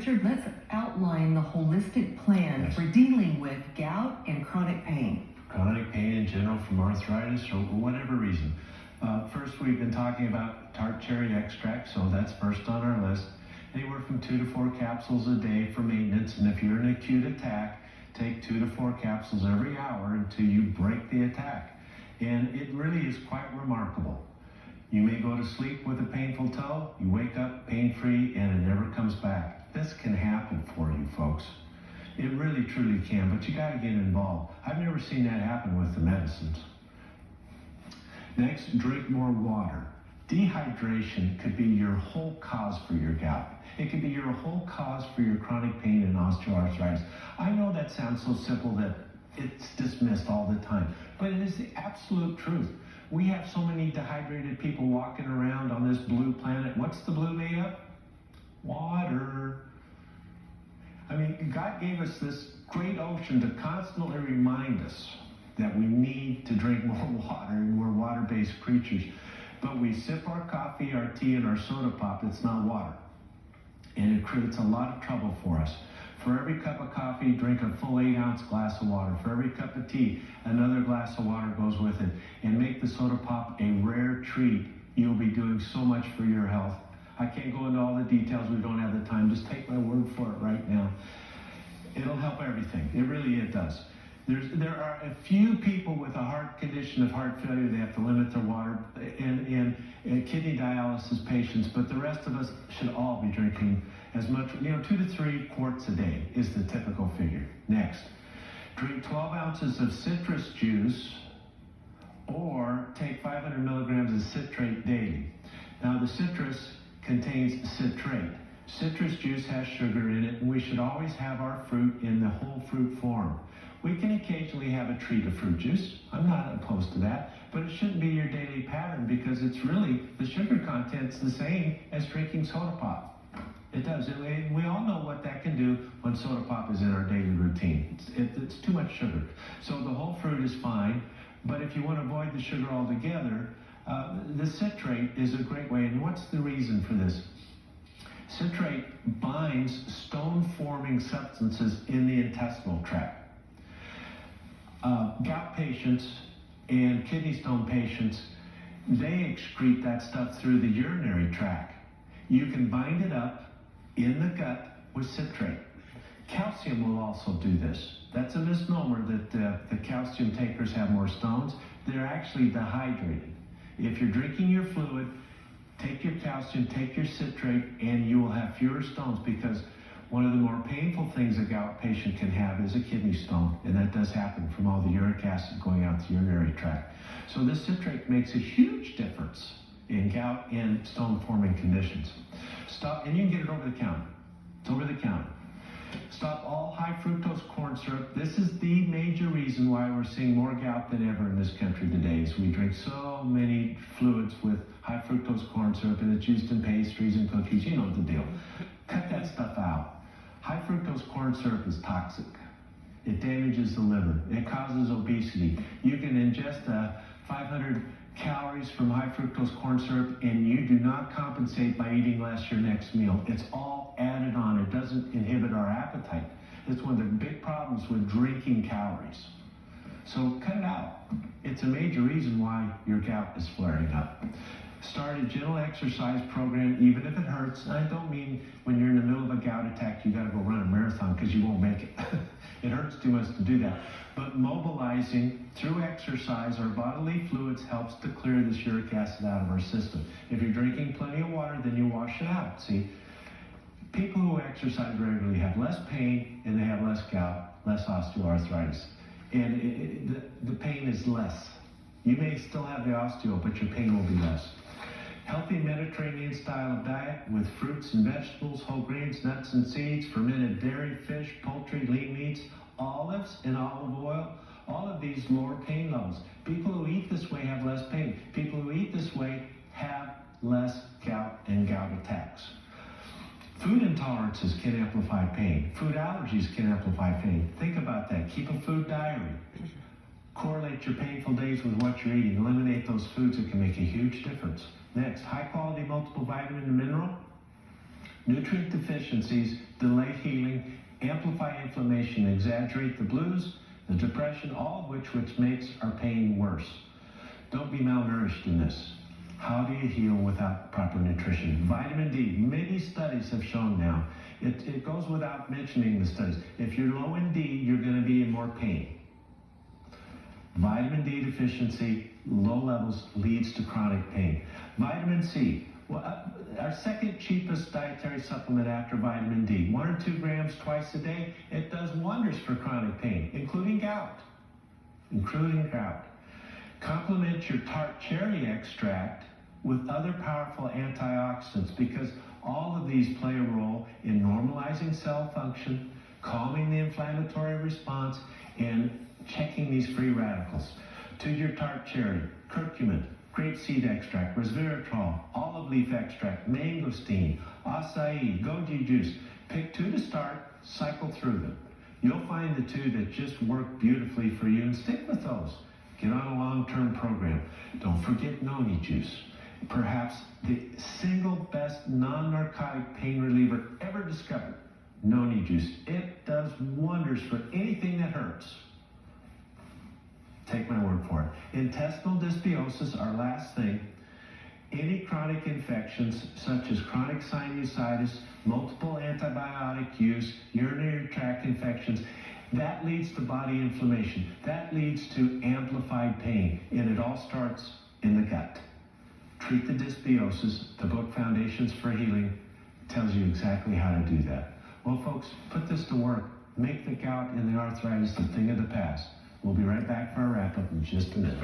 Richard, let's outline the holistic plan for dealing with gout and chronic pain. Chronic pain in general from arthritis or whatever reason. First, we've been talking about tart cherry extract, so that's first on our list. Anywhere from 2 to 4 capsules a day for maintenance, and if you're in an acute attack, take 2 to 4 capsules every hour until you break the attack. And it really is quite remarkable. You may go to sleep with a painful toe, you wake up pain-free, and it never comes back. This can happen for you, folks. It really, truly can, but you gotta get involved. I've never seen that happen with the medicines. Next, drink more water. Dehydration could be your whole cause for your gout. It could be your whole cause for your chronic pain and osteoarthritis. I know that sounds so simple that it's dismissed all the time, but it is the absolute truth. We have so many dehydrated people walking around on this blue planet. What's the blue made of? Water. I mean, God gave us this great ocean to constantly remind us that we need to drink more water, and we're water-based creatures. But we sip our coffee, our tea, and our soda pop. It's not water. And it creates a lot of trouble for us. For every cup of coffee, drink a full 8-ounce glass of water. For every cup of tea, another glass of water goes with it. And make the soda pop a rare treat. You'll be doing so much for your health. I can't go into all the details. We don't have the time. Just take my word for it right now. It'll help everything. It does. There are a few people with a heart condition of heart failure. They have to limit their water, and kidney dialysis patients, but the rest of us should all be drinking as much, 2 to 3 quarts a day is the typical figure. Next, drink 12 ounces of citrus juice or take 500 milligrams of citrate daily. Now, the citrus contains citrate. Citrus juice has sugar in it, and we should always have our fruit in the whole fruit form. We can occasionally have a treat of fruit juice. I'm not opposed to that, but it shouldn't be your daily pattern because it's really, the sugar content's the same as drinking soda pop. It does. We all know what that can do when soda pop is in our daily routine. It's too much sugar. So the whole fruit is fine, but if you want to avoid the sugar altogether, the citrate is a great way. And what's the reason for this? Citrate binds stone-forming substances in the intestinal tract. Gout patients and kidney stone patients, they excrete that stuff through the urinary tract. You can bind it up in the gut with citrate. Calcium will also do this. That's a misnomer that the calcium takers have more stones. They're actually dehydrated. If you're drinking your fluid, take your calcium, take your citrate, and you will have fewer stones, because one of the more painful things a gout patient can have is a kidney stone, and that does happen from all the uric acid going out the urinary tract. So this citrate makes a huge difference in gout and stone-forming conditions. Stop, and you can get it over the counter. It's over the counter. Stop all high fructose corn syrup. This is the major reason why we're seeing more gout than ever in this country today, is we drink so many fluids with high fructose corn syrup, and it's used in pastries and cookies. You know the deal. Cut that stuff out. High fructose corn syrup is toxic. It damages the liver. It causes obesity. You can ingest 500 calories from high fructose corn syrup, and you do not compensate by eating less your next meal. It's all added on. It doesn't inhibit our appetite. It's one of the big problems with drinking calories. So cut it out. It's a major reason why your gout is flaring up. Start a gentle exercise program, even if it hurts. I don't mean when you're in the middle of a gout attack, you got to go run a marathon, because you won't make it. It hurts too much to do that. But mobilizing through exercise or bodily fluids helps to clear this uric acid out of our system. If you're drinking plenty of water, then you wash it out. See, people who exercise regularly have less pain, and they have less gout, less osteoarthritis. And the pain is less. You may still have the osteo, but your pain will be less. Healthy Mediterranean style of diet with fruits and vegetables, whole grains, nuts and seeds, fermented dairy, fish, poultry, lean meats, olives and olive oil. All of these lower pain levels. People who eat this way have less pain. People who eat this way have less gout and gout attacks. Food intolerances can amplify pain. Food allergies can amplify pain. Think about that. Keep a food diary. Correlate your painful days with what you're eating. Eliminate those foods that can make a huge difference. Next, high quality multiple vitamin and mineral. Nutrient deficiencies delay healing, amplify inflammation, exaggerate the blues, the depression, all of which makes our pain worse. Don't be malnourished in this. How do you heal without proper nutrition? Vitamin D, many studies have shown now. It goes without mentioning the studies. If you're low in D, you're going to be in more pain. Vitamin D deficiency, low levels, leads to chronic pain. Vitamin C, our second cheapest dietary supplement after vitamin D, 1 or 2 grams twice a day. It does wonders for chronic pain, including gout. Complement your tart cherry extract with other powerful antioxidants, because all of these play a role in normalizing cell function, calming the inflammatory response, and checking these free radicals. To your tart cherry, curcumin, grapeseed extract, resveratrol, olive leaf extract, mangosteen, acai, goji juice. Pick 2 to start, cycle through them. You'll find the 2 that just work beautifully for you, and stick with those. Get on a long-term program. Don't forget noni juice. Perhaps the single best non-narcotic pain reliever ever discovered, noni juice. It does wonders for anything that hurts. Take my word for it. Intestinal dysbiosis, our last thing. Any chronic infections such as chronic sinusitis, multiple antibiotic use, urinary tract infections, that leads to body inflammation. That leads to amplified pain, and it all starts in the gut. Treat the dysbiosis. The book Foundations for Healing tells you exactly how to do that. Well, folks, put this to work. Make the gout and the arthritis a thing of the past. We'll be right back for our wrap-up in just a minute.